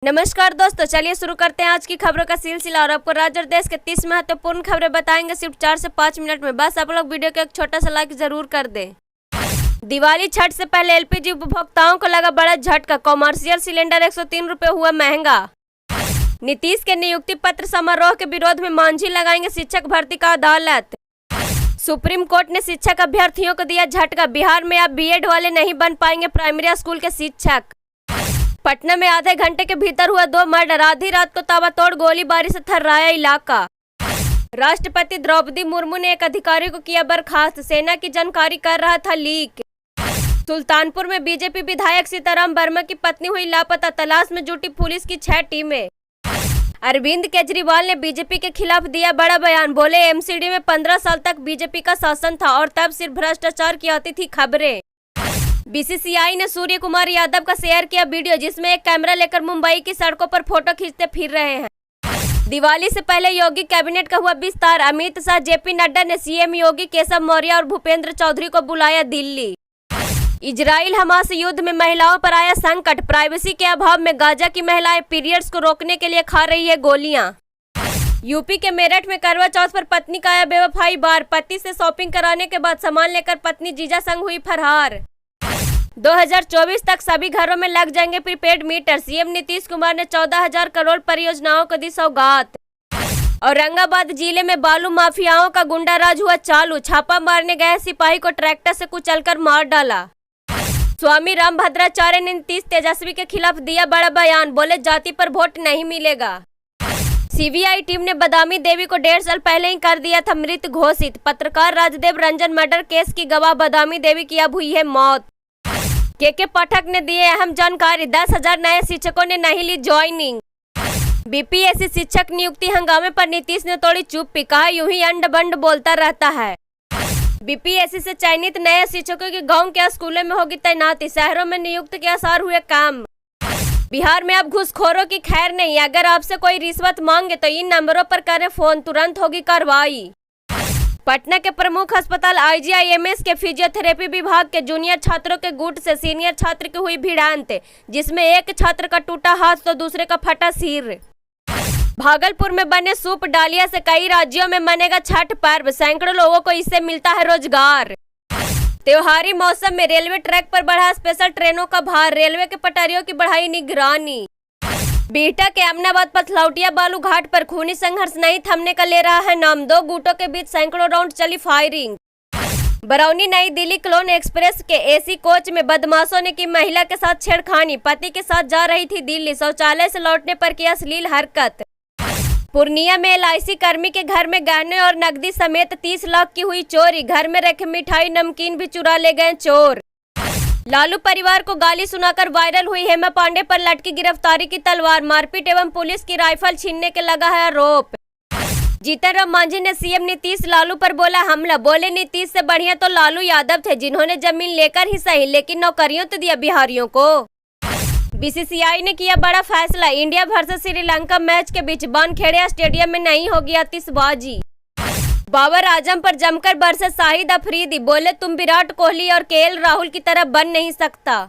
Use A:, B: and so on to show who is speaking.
A: नमस्कार दोस्तों, चलिए शुरू करते हैं आज की खबरों का सिलसिला और आपको राज्य और देश के 30 महत्वपूर्ण खबरें बताएंगे सिर्फ 4 से 5 मिनट में। बस आप लोग वीडियो को एक छोटा सा लाइक जरूर कर दें। दिवाली छठ से पहले एलपीजी उपभोक्ताओं को लगा बड़ा झटका, कॉमर्शियल सिलेंडर 103 रुपये हुआ महंगा। नीतीश के नियुक्ति पत्र समारोह के विरोध में मांझी लगाएंगे शिक्षक भर्ती का अदालत। सुप्रीम कोर्ट ने शिक्षक अभ्यर्थियों को दिया झटका, बिहार में अब बीएड वाले नहीं बन पाएंगे प्राइमरी स्कूल के शिक्षक। पटना में आधे घंटे के भीतर हुआ 2 मर्डर, आधी रात को ताबड़तोड़ गोलीबारी से थर्राया इलाका। राष्ट्रपति द्रौपदी मुर्मू ने एक अधिकारी को किया बर्खास्त, सेना की जानकारी कर रहा था लीक। सुल्तानपुर में बीजेपी विधायक सीताराम वर्मा की पत्नी हुई लापता, तलाश में जुटी पुलिस की 6 टीमें। अरविंद केजरीवाल ने बीजेपी के खिलाफ दिया बड़ा बयान, बोले एमसीडी में 15 साल तक बीजेपी का शासन था और तब सिर्फ भ्रष्टाचार की आती थी खबरें। बीसीसीआई ने सूर्य कुमार यादव का शेयर किया वीडियो, जिसमें एक कैमरा लेकर मुंबई की सड़कों पर फोटो खींचते फिर रहे हैं। दिवाली से पहले योगी कैबिनेट का हुआ विस्तार, अमित शाह, जेपी नड्डा ने सीएम योगी, केशव मौर्य और भूपेंद्र चौधरी को बुलाया दिल्ली। इजराइल हमास युद्ध में महिलाओं पर आया संकट, प्राइवेसी के अभाव में गाजा की महिलाएं पीरियड्स को रोकने के लिए खा रही है गोलियां। यूपी के मेरठ में करवा चौथ पर पत्नी का आया बेवफाई बार, पति से शॉपिंग कराने के बाद सामान लेकर पत्नी जीजा संग हुई फरार। 2024 तक सभी घरों में लग जाएंगे prepaid meter, CM Nitish Kumar ने 14,000 करोड़ परियोजनाओं को दी सौगात। औरंगाबाद जिले में बालू माफियाओं का गुंडाराज हुआ चालू, छापा मारने गए सिपाही को ट्रैक्टर से कुचलकर मार डाला। स्वामी रामभद्राचार्य ने नीतीश तेजस्वी के खिलाफ दिया बड़ा बयान, बोले जाति पर वोट नहीं मिलेगा। सीबीआई टीम ने बदामी देवी को 1.5 साल पहले ही कर दिया था मृत घोषित। पत्रकार राजदेव रंजन मर्डर केस की गवाह बदामी देवी की अब हुई है मौत। के पाठक ने दिए अहम जानकारी, 10,000 नए शिक्षकों ने नहीं ली ज्वाइनिंग। बीपीएससी शिक्षक नियुक्ति हंगामे पर नीतीश ने तोड़ी चुप्पी, कहा यूं ही अंड बंड बोलता रहता है। बीपीएससी से चयनित नए शिक्षकों की गांव के स्कूलों में होगी तैनाती, शहरों में नियुक्त के आसार हुए काम। बिहार में अब घूसखोरों की खैर नहीं, अगर आपसे कोई रिश्वत मांगे तो इन नंबरों पर करें फोन, तुरंत होगी कार्रवाई। पटना के प्रमुख अस्पताल आईजीआईएमएस के फिजियोथेरेपी विभाग के जूनियर छात्रों के गुट से सीनियर छात्र की हुई भिड़ंत, जिसमें एक छात्र का टूटा हाथ तो दूसरे का फटा सिर। भागलपुर में बने सूप डालिया से कई राज्यों में मनेगा छठ पर्व, सैकड़ों लोगों को इससे मिलता है रोजगार। त्योहारी मौसम में रेलवे ट्रैक पर बढ़ा स्पेशल ट्रेनों का भार, रेलवे के पटरियों की बढ़ाई निगरानी। बिहटा के अमनाबाद पथलौटिया बालू घाट पर खूनी संघर्ष नहीं थमने का ले रहा है नाम, 2 गुटों के बीच सैकड़ों राउंड चली फायरिंग। बरौनी नई दिल्ली क्लोन एक्सप्रेस के एसी कोच में बदमाशों ने की महिला के साथ छेड़खानी, पति के साथ जा रही थी दिल्ली, शौचालय से लौटने पर की अश्लील हरकत। पूर्णिया में एलआईसी कर्मी के घर में गहने और नकदी समेत 30 लाख की हुई चोरी, घर में रखे मिठाई नमकीन भी चुरा ले गए चोर। लालू परिवार को गाली सुनाकर वायरल हुई हेमा पांडे पर लटकी गिरफ्तारी की तलवार, मारपीट एवं पुलिस की राइफल छीनने के लगा है आरोप। जीतन राम मांझी ने सीएम नीतीश लालू पर बोला हमला, बोले नीतीश से बढ़िया तो लालू यादव थे, जिन्होंने जमीन लेकर ही सही लेकिन नौकरियों तो दिया बिहारियों को। बीसीसीआई ने किया बड़ा फैसला, इंडिया वर्सेस श्रीलंका मैच के बीच वानखेड़े स्टेडियम में नहीं होगी आतिशबाजी। बाबर आजम पर जमकर बरसे शाहिद अफरीदी, बोले तुम विराट कोहली और केएल राहुल की तरह बन नहीं सकता।